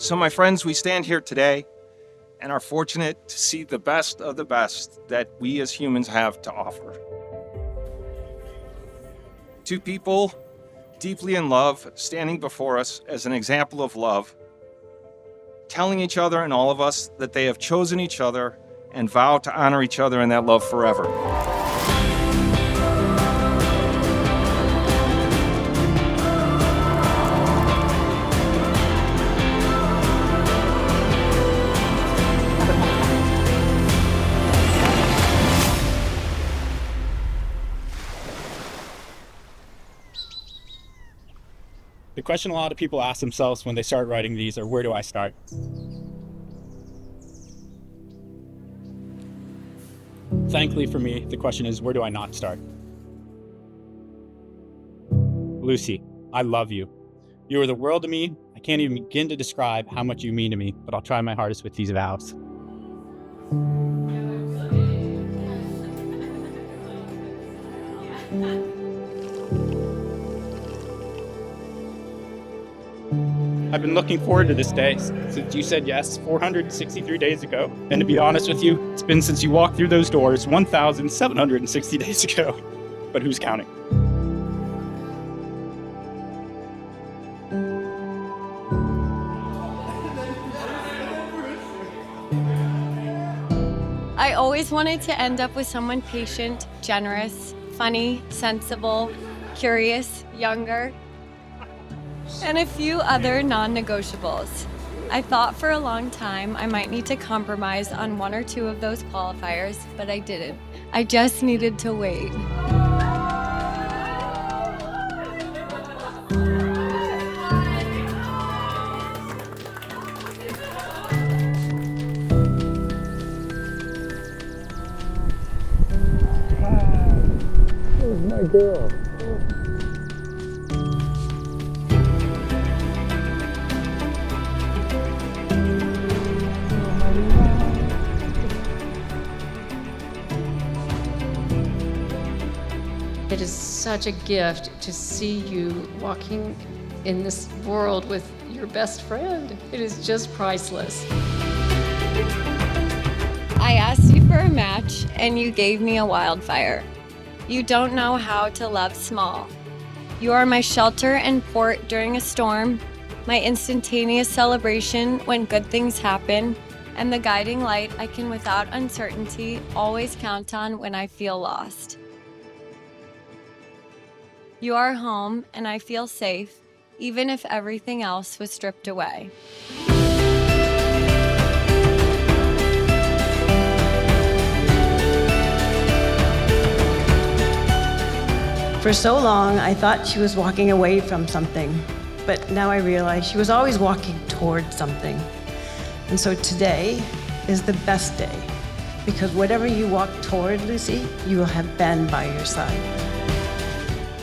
So my friends, we stand here today and are fortunate to see the best of the best that we as humans have to offer. Two people deeply in love, standing before us as an example of love, telling each other and all of us that they have chosen each other and vow to honor each other in that love forever. The question a lot of people ask themselves when they start writing these are, where do I start? Thankfully for me, the question is, where do I not start? Lucy, I love you. You are the world to me. I can't even begin to describe how much you mean to me, but I'll try my hardest with these vows. I've been looking forward to this day since you said yes 463 days ago. And to be honest with you, it's been since you walked through those doors 1,760 days ago. But who's counting? I always wanted to end up with someone patient, generous, funny, sensible, curious, younger, and a few other non-negotiables. I thought for a long time I might need to compromise on one or two of those qualifiers, but I didn't. I just needed to wait. Where's my girl? It is such a gift to see you walking in this world with your best friend. It is just priceless. I asked you for a match, and you gave me a wildfire. You don't know how to love small. You are my shelter and port during a storm, my instantaneous celebration when good things happen, and the guiding light I can without uncertainty always count on when I feel lost. You are home, and I feel safe, even if everything else was stripped away. For so long, I thought she was walking away from something, but now I realize she was always walking toward something. And so today is the best day, because whatever you walk toward, Lucy, you will have Ben by your side.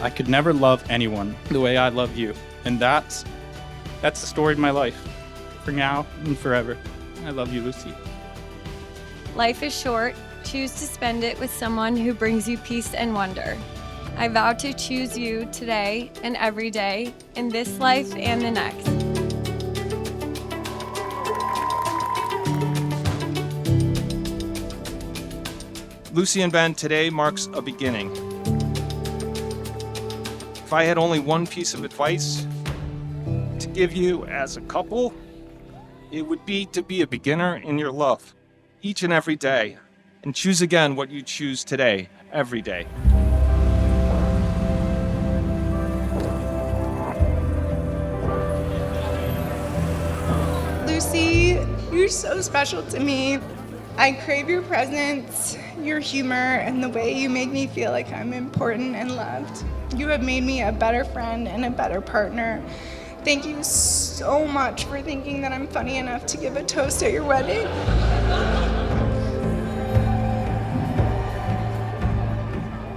I could never love anyone the way I love you. And that's the story of my life. For now and forever. I love you, Lucy. Life is short. Choose to spend it with someone who brings you peace and wonder. I vow to choose you today and every day, in this life and the next. Lucy and Ben, today marks a beginning. If I had only one piece of advice to give you as a couple, it would be to be a beginner in your love each and every day, and choose again what you choose today, every day. Lucy, you're so special to me. I crave your presence, your humor, and the way you make me feel like I'm important and loved. You have made me a better friend and a better partner. Thank you so much for thinking that I'm funny enough to give a toast at your wedding.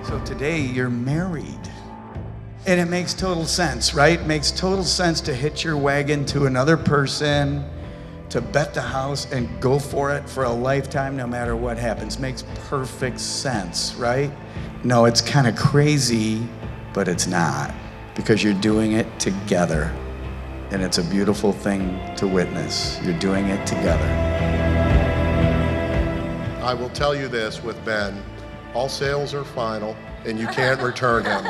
So today you're married. And it makes total sense, right? It makes total sense to hitch your wagon to another person, to bet the house and go for it for a lifetime no matter what happens. Makes perfect sense, right? No, it's kind of crazy, but it's not, because you're doing it together. And it's a beautiful thing to witness. You're doing it together. I will tell you this with Ben, all sales are final and you can't return him.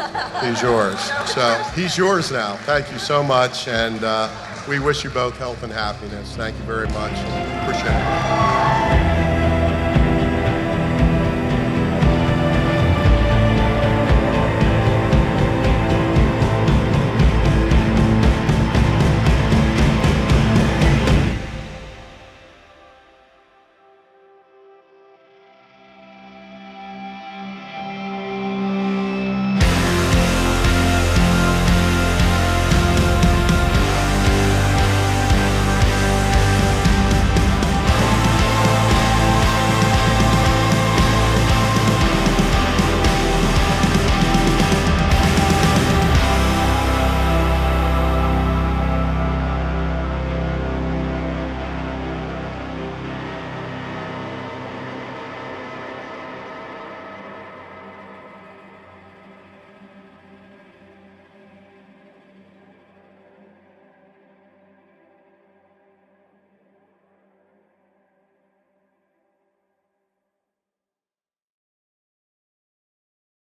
He's yours. So he's yours now. Thank you so much. And we wish you both health and happiness. Thank you very much. Appreciate it.